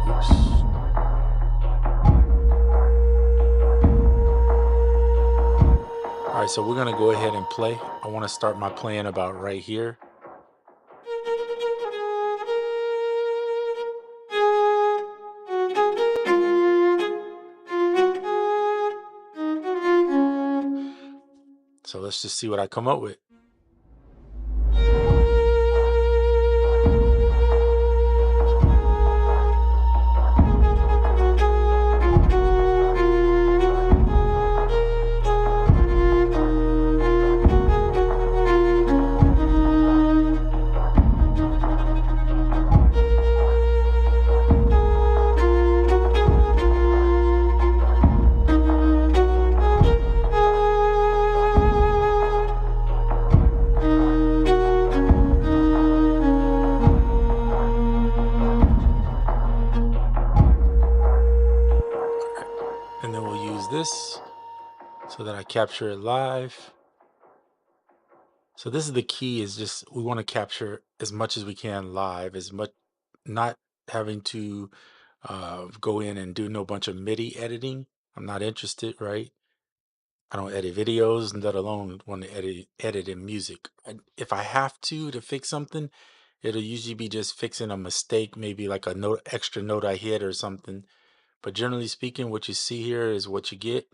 Oops. All right, so we're gonna go ahead and play. I want to start my playing about right here. So let's just see what I come up with. And then we'll use this so that I capture it live. So this is the key, is just we want to capture as much as we can live, as much, not having to go in and do no bunch of MIDI editing. I'm not interested, right? I don't edit videos, and let alone want to edit in music. If I have to fix something, it'll usually be just fixing a mistake, maybe like a note, extra note I hit or something. But generally speaking, what you see here is what you get.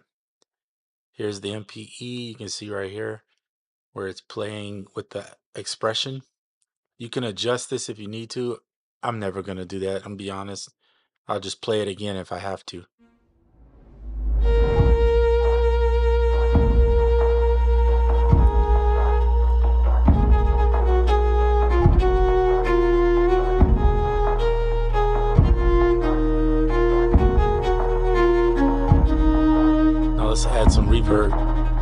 Here's the MPE. You can see right here where it's playing with the expression. You can adjust this if you need to. I'm never going to do that. I'm gonna be honest. I'll just play it again if I have to. Now let's add some reverb,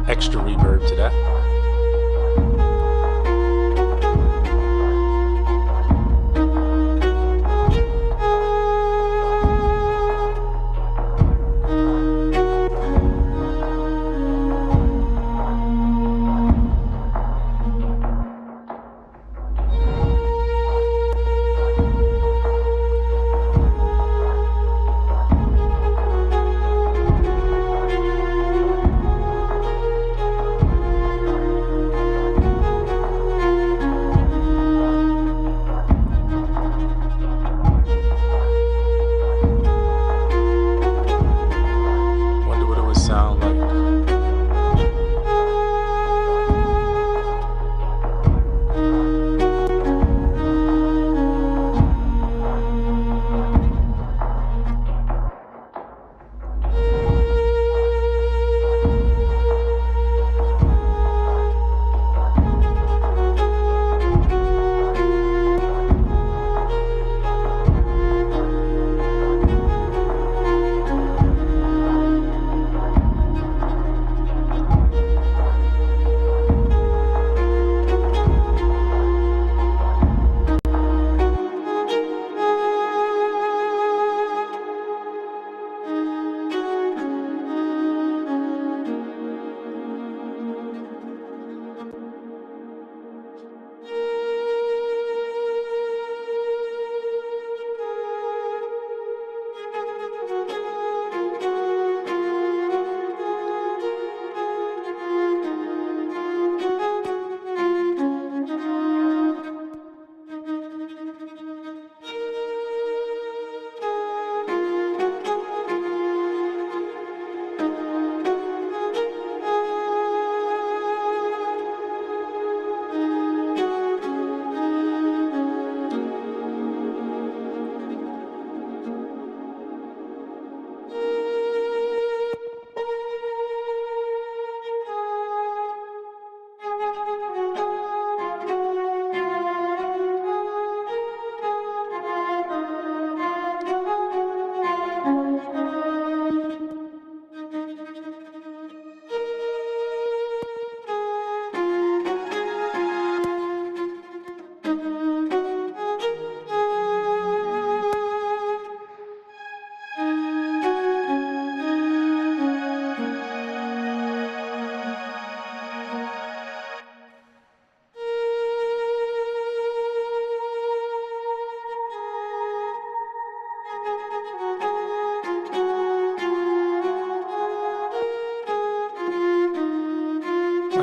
extra reverb to that.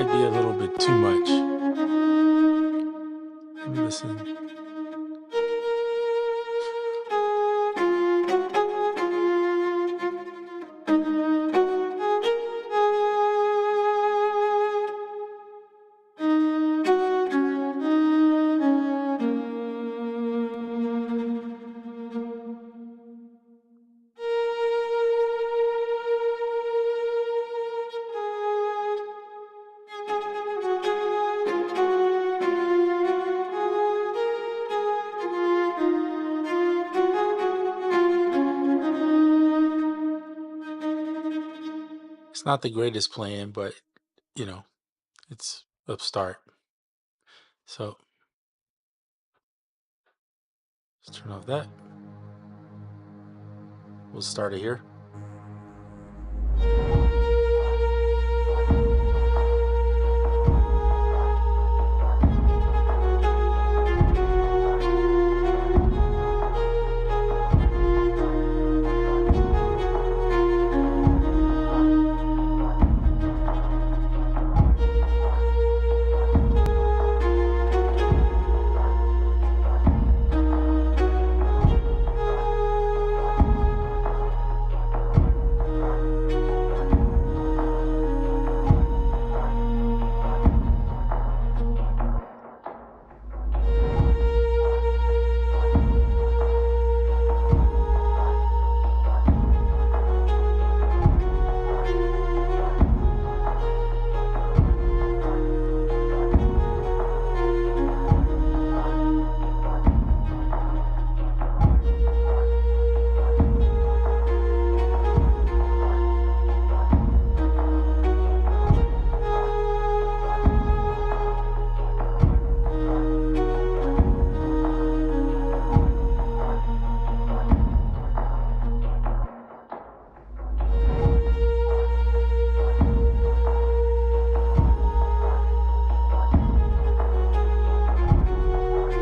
might be a little bit too much. Let me listen. It's not the greatest plan, but you know, it's a start. So let's turn off that. We'll start it here.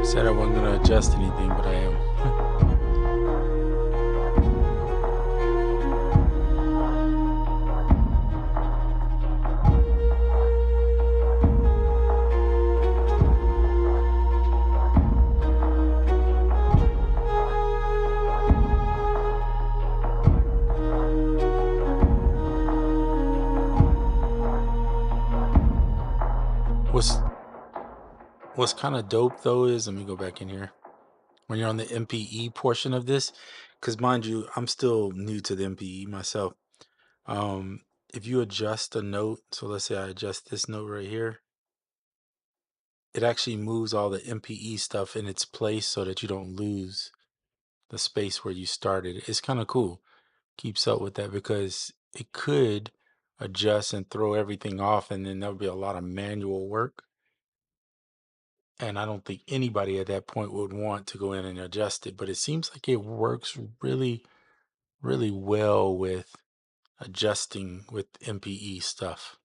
Said I wasn't gonna adjust anything, but I am. What's what's kind of dope though is, let me go back in here. When you're on the MPE portion of this, because mind you, I'm still new to the MPE myself. Um, if you adjust a note, so let's say I adjust this note right here, it actually moves all the MPE stuff in its place so that you don't lose the space where you started. It's kind of cool. Keeps up with that because it could adjust and throw everything off, and then there would be a lot of manual work. And I don't think anybody at that point would want to go in and adjust it. But it seems like it works really, really well with adjusting with MPE stuff.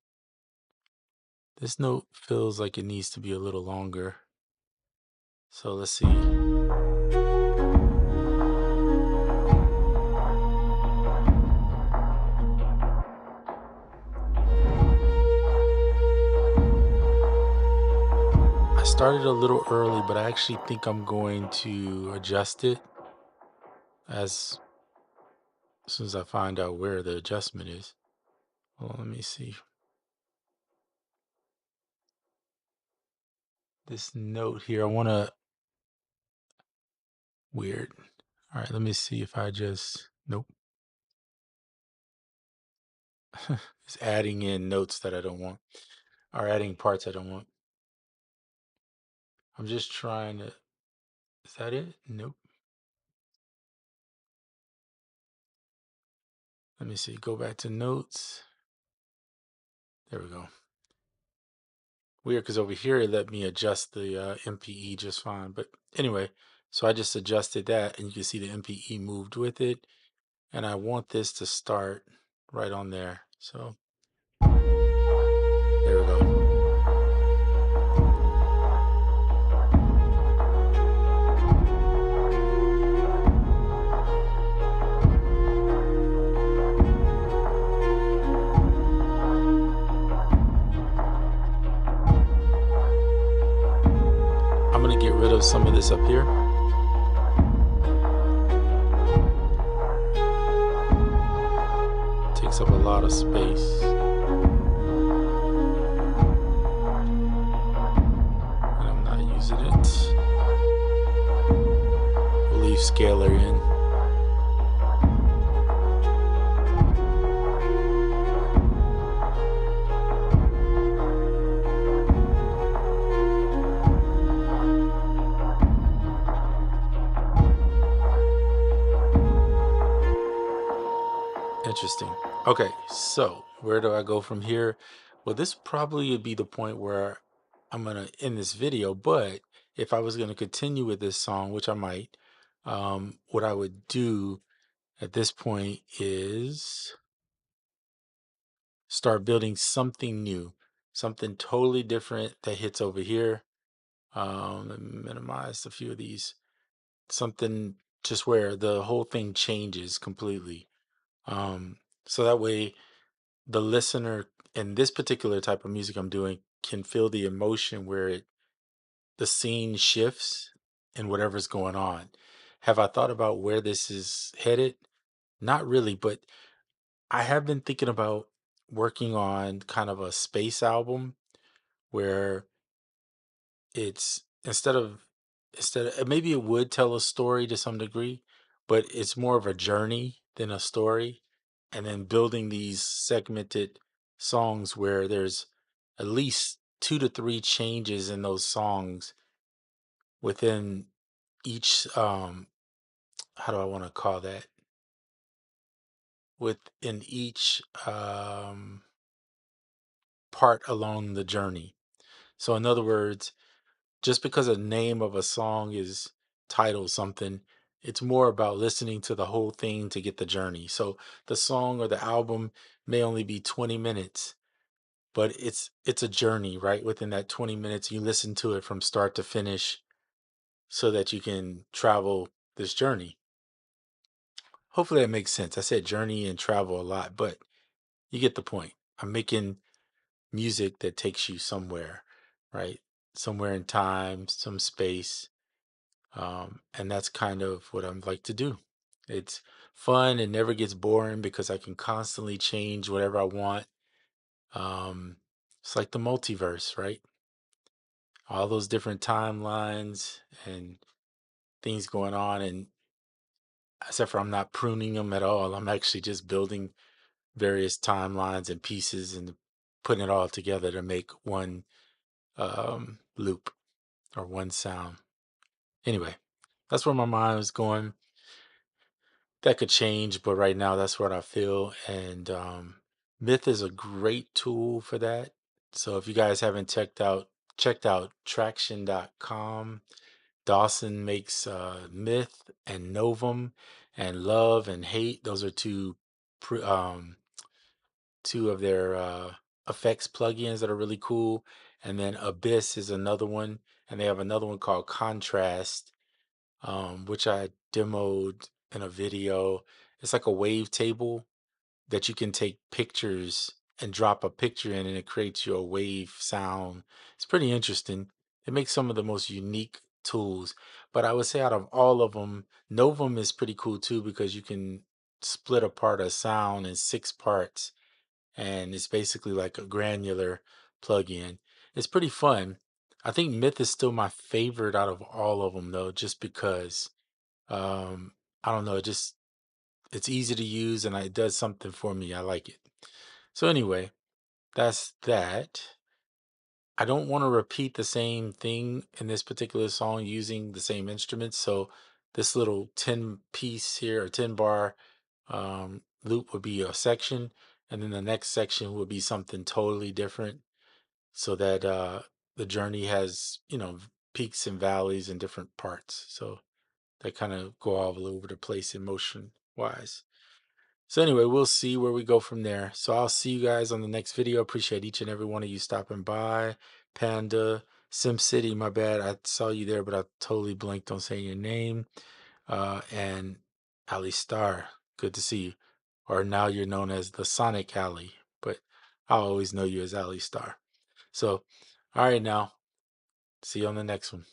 This note feels like it needs to be a little longer. So let's see. I started a little early, but I actually think I'm going to adjust it as soon as I find out where the adjustment is. Well, let me see. This note here, I want to, weird. All right, let me see if I just, nope. It's adding in notes that I don't want, or adding parts I don't want. I'm just trying to, is that it? Nope. Let me see, go back to notes. There we go. Weird, because over here it let me adjust the MPE just fine. But anyway, so I just adjusted that, and you can see the MPE moved with it. And I want this to start right on there. So there we go. gonna get rid of some of this up here. Takes up a lot of space. And I'm not using it. We'll leave scalar in. Interesting. Okay, so where do I go from here? Well, this probably would be the point where I'm gonna end this video, but if I was gonna continue with this song, which I might, what I would do at this point is start building something new, something totally different that hits over here. Let me minimize a few of these. Something just where the whole thing changes completely. So that way the listener in this particular type of music I'm doing can feel the emotion where the scene shifts and whatever's going on. Have I thought about where this is headed? Not really, but I have been thinking about working on kind of a space album where it's instead of maybe it would tell a story to some degree, but it's more of a journey than a story. And then building these segmented songs where there's at least two to three changes in those songs within each how do I want to call that? Within each part along the journey. So in other words, just because a name of a song is titled something, it's more about listening to the whole thing to get the journey. So the song or the album may only be 20 minutes, but it's a journey, right? Within that 20 minutes, you listen to it from start to finish so that you can travel this journey. Hopefully that makes sense. I said journey and travel a lot, but you get the point. I'm making music that takes you somewhere, right? Somewhere in time, some space. And that's kind of what I'm like to do. It's fun. It never gets boring because I can constantly change whatever I want. Um, it's like the multiverse, right? All those different timelines and things going on. And except for I'm not pruning them at all. I'm actually just building various timelines and pieces and putting it all together to make one loop or one sound. Anyway, that's where my mind was going. That could change, but right now that's what I feel. And Myth is a great tool for that. So if you guys haven't checked out traction.com, Dawson makes Myth and Novum and Love and Hate. Those are two of their effects plugins that are really cool. And then Abyss is another one, and they have another one called Contrast, which I demoed in a video. It's like a wavetable that you can take pictures and drop a picture in, and it creates you a wave sound. It's pretty interesting. It makes some of the most unique tools. But I would say out of all of them, Novum is pretty cool too because you can split apart a sound in six parts, and it's basically like a granular plugin. It's pretty fun. I think Myth is still my favorite out of all of them though, just because um, I don't know, it's easy to use and it does something for me. I like it. So anyway, that's that. I don't want to repeat the same thing in this particular song using the same instruments. So this little 10 piece here or 10 bar loop would be a section, and then the next section would be something totally different so that the journey has, peaks and valleys and different parts. So they kind of go all over the place emotion wise. So anyway, we'll see where we go from there. So I'll see you guys on the next video. Appreciate each and every one of you stopping by. Panda, SimCity, my bad. I saw you there, but I totally blanked on saying your name. And Ali Star, good to see you. Or now you're known as the Sonic Alley, but I'll always know you as Ali Star. So, all right now. See you on the next one.